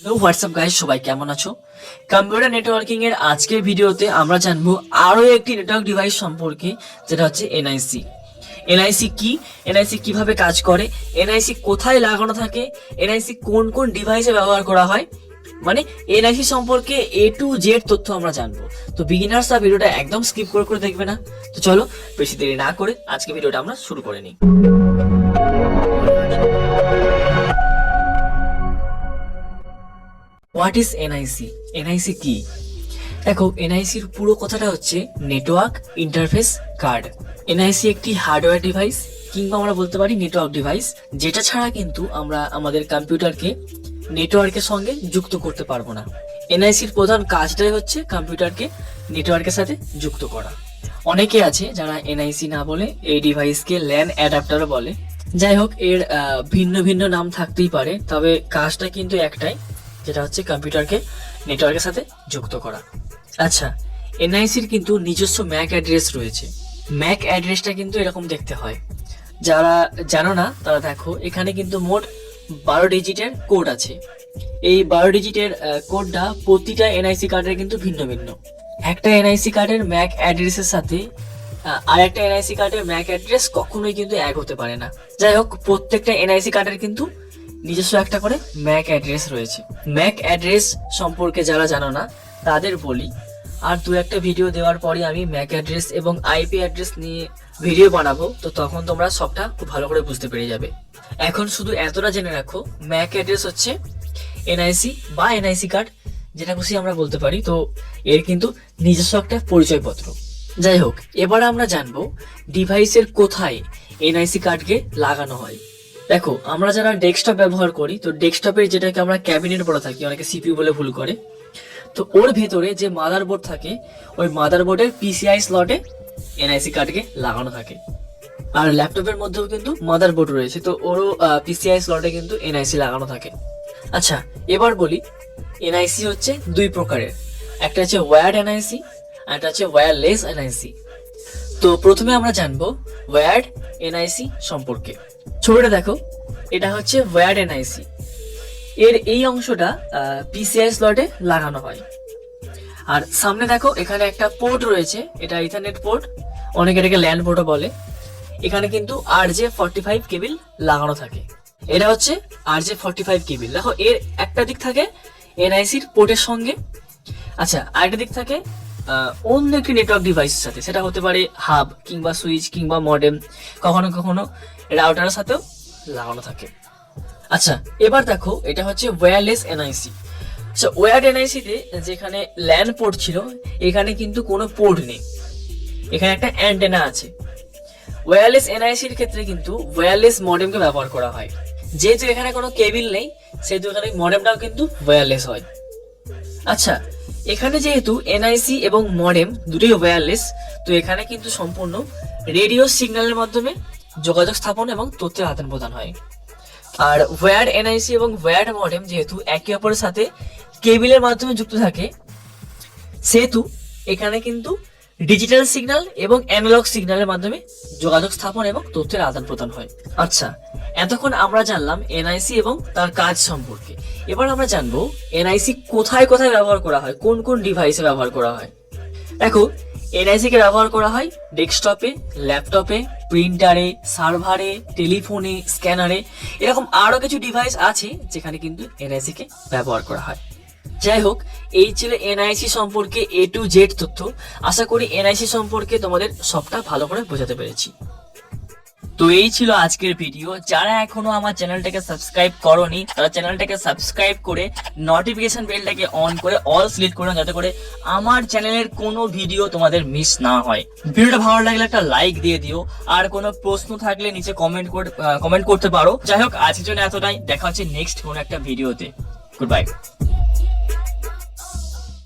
WhatsApp guys, সবাই কেমন আছো? কম্পিউটার নেটওয়ার্কিং এর আজকের ভিডিওতে আমরা জানবো আরো একটি নেটওয়ার্ক ডিভাইস সম্পর্কে, যেটা হচ্ছে এনআইসি। এনআইসি কি, এনআইসি কিভাবে কাজ করে, এনআইসি কোথায় লাগানো থাকে, এনআইসি কোন কোন ডিভাইসে ব্যবহার করা হয়, মানে এনআইসি সম্পর্কে এ টু জেড তথ্য আমরা জানবো। তো বিগিনার্সরা ভিডিওটা একদম স্কিপ করে দেখবে না। তো চলো বেশি দেরি না করে আজকে ভিডিওটা আমরা শুরু করে নিই। What is NIC? এনআইসি কি? দেখো, এনআইসির পুরো কথাটা হচ্ছে নেটওয়ার্ক ইন্টারফেস কার্ড। এনআইসি একটি হার্ডওয়্যার ডিভাইস কিংবা আমরা বলতে পারি নেটওয়ার্ক ডিভাইস, যেটা ছাড়া কিন্তু আমরা আমাদের কম্পিউটারকে নেটওয়ার্কের সঙ্গে যুক্ত করতে পারবো না। এনআইসির প্রধান কাজটাই হচ্ছে কম্পিউটারকে নেটওয়ার্কের সাথে যুক্ত করা। অনেকে আছে যারা এনআইসি না বলে এই ডিভাইসকে ল্যান অ্যাডাপ্টারও বলে। যাই হোক, এর ভিন্ন ভিন্ন নাম থাকতেই পারে, তবে কাজটা কিন্তু একটাই, যেটা হচ্ছে কম্পিউটারকে নেটওয়ার্কের সাথে যুক্ত করা। আচ্ছা, এনআইসির কিন্তু নিজস্ব ম্যাক অ্যাড্রেস রয়েছে। ম্যাক অ্যাড্রেসটা কিন্তু এরকম দেখতে হয়। যারা জানো না তারা দেখো, এখানে কিন্তু মোট 12 ডিজিটের কোড আছে। এই 12 ডিজিটের কোডটা প্রতিটা এনআইসি কার্ডের কিন্তু ভিন্ন ভিন্ন। একটা এনআইসি কার্ডের ম্যাক অ্যাড্রেসের সাথে আর একটা এনআইসি কার্ডের ম্যাক অ্যাড্রেস কখনোই কিন্তু এক হতে পারে না। যাই হোক, প্রত্যেকটা এনআইসি কার্ডের কিন্তু নিজস্ব একটা করে ম্যাক অ্যাড্রেস রয়েছে। ম্যাক অ্যাড্রেস সম্পর্কে যারা জানো না তাদের বলি, আর দু একটা ভিডিও দেওয়ার পরে আমি ম্যাক অ্যাড্রেস এবং আইপি অ্যাড্রেস নিয়ে ভিডিও বানাবো, তো তখন তোমরা সবটা খুব ভালো করে বুঝতে পেরে যাবে। এখন শুধু এতটা জেনে রাখো, ম্যাক অ্যাড্রেস হচ্ছে এনআইসি বা এনআইসি কার্ড, যেটা খুশি আমরা বলতে পারি। তো এর কিন্তু নিজস্ব একটা পরিচয়পত্র। যাই হোক, এবার আমরা জানবো ডিভাইসের কোথায় এনআইসি কার্ডকে লাগানো হয়। দেখো, আমরা যারা ডেস্কটপ ব্যবহার করি, তো ডেস্কটপের যেটাকে আমরা ক্যাবিনেট বলে থাকি, অনেকে সিপিইউ বলে ভুল করে, তো ওর ভেতরে যে মাদারবোর্ড থাকে, ওই মাদারবোর্ডের পিসিআই স্লটে এনআইসি কার্ডকে লাগানো থাকে। আর ল্যাপটপের মধ্যেও কিন্তু মাদারবোর্ড রয়েছে, তো ওরও পিসিআই স্লটে কিন্তু এনআইসি লাগানো থাকে। আচ্ছা, এবার বলি, এনআইসি হচ্ছে দুই প্রকারের, একটা হচ্ছে ওয়্যার্ড এনআইসি আর একটা হচ্ছে ওয়্যারলেস এনআইসি। তো প্রথমে আমরা জানবো ওয়্যার্ড এনআইসি সম্পর্কে। ছবিটা দেখো, এটা হচ্ছে ওয়্যার্ড এনআইসি। এর এই অংশটা পিসিআই স্লটে লাগানো হয়। আর সামনে দেখো, এখানে একটা পোর্ট রয়েছে, এটা ইথারনেট পোর্ট, অনেকে এটাকে ল্যান পোর্টও বলে। এখানে কিন্তু RJ45 কেবিল লাগানো থাকে। এটা হচ্ছে RJ45 কেবিল। দেখো, এর একটা দিক থাকে এনআইসির পোর্টের সঙ্গে, আচ্ছা, আরেকটা দিক থাকে অন্য একটি নেটওয়ার্ক ডিভাইসের সাথে, সেটা হতে পারে হাব কিংবা সুইচ কিংবা মডেম, কখনো কখনো রাউটারের সাথেও লাগানো থাকে। আচ্ছা, এবার দেখো, এটা হচ্ছে ওয়্যারলেস এনআইসি। আচ্ছা, ওয়্যার্ড এনআইসিতে যেখানে ল্যান পোর্ট ছিল, এখানে কিন্তু কোনো পোর্ট নেই, এখানে একটা অ্যান্টেনা আছে। ওয়্যারলেস এনআইসির ক্ষেত্রে কিন্তু ওয়্যারলেস মডেমকে ব্যবহার করা হয়। যেহেতু এখানে কোনো কেবিল নেই, সেহেতু এখানে মডেমটাও কিন্তু ওয়্যারলেস হয়। আচ্ছা, এখানে যেহেতু এনআইসি এবং মডেম দুটোই ওয়্যারলেস, তো এখানে কিন্তু সম্পূর্ণ রেডিও সিগন্যালের মাধ্যমে যোগাযোগ স্থাপন এবং তথ্যের আদান প্রদান হয়। আর ওয়্যার্ড এনআইসি এবং ওয়্যার্ড মডেম যেহেতু একে অপরের সাথে কেবিলের মাধ্যমে যুক্ত থাকে, সেহেতু এখানে কিন্তু ডিজিটাল সিগন্যাল এবং অ্যানালগ সিগন্যালের মাধ্যমে যোগাযোগ স্থাপন এবং তথ্যের আদান প্রদান হয়। আচ্ছা, এতক্ষণ আমরা জানলাম এনআইসি এবং তার কাজ সম্পর্কে। এবার আমরা জানবো এনআইসি কোথায় কোথায় ব্যবহার করা হয়, কোন কোন ডিভাইসে ব্যবহার করা হয়। দেখো, এনআইসি কে ব্যবহার করা হয় ডেস্কটপে, ল্যাপটপে, প্রিন্টারে, সার্ভারে, টেলিফোনে, স্ক্যানারে, এরকম আরো কিছু ডিভাইস আছে যেখানে কিন্তু এনআইসি কে ব্যবহার করা হয়। যাই হোক, এই ছিল এনআইসি সম্পর্কে এ টু জেড তথ্য। আশা করি এনআইসি সম্পর্কে তোমাদের সবটা ভালো করে বোঝাতে পেরেছি। তো এই ছিল আজকের ভিডিও। যারা এখনো আমার চ্যানেলটাকে সাবস্ক্রাইব করোনি, তারা চ্যানেলটাকে সাবস্ক্রাইব করে নোটিফিকেশন বেলটাকে অন করে অল সিলেক্ট করো, যাতে করে আমার চ্যানেলের কোনো ভিডিও তোমাদের মিস না হয়। ভিডিওটা ভালো লাগলে একটা লাইক দিয়ে দিও, আর কোনো প্রশ্ন থাকলে নিচে কমেন্ট করতে পারো। যাই হোক, আজকের জন্য এতটাই। দেখা হচ্ছে নেক্সট কোনো একটা ভিডিওতে। Good bye.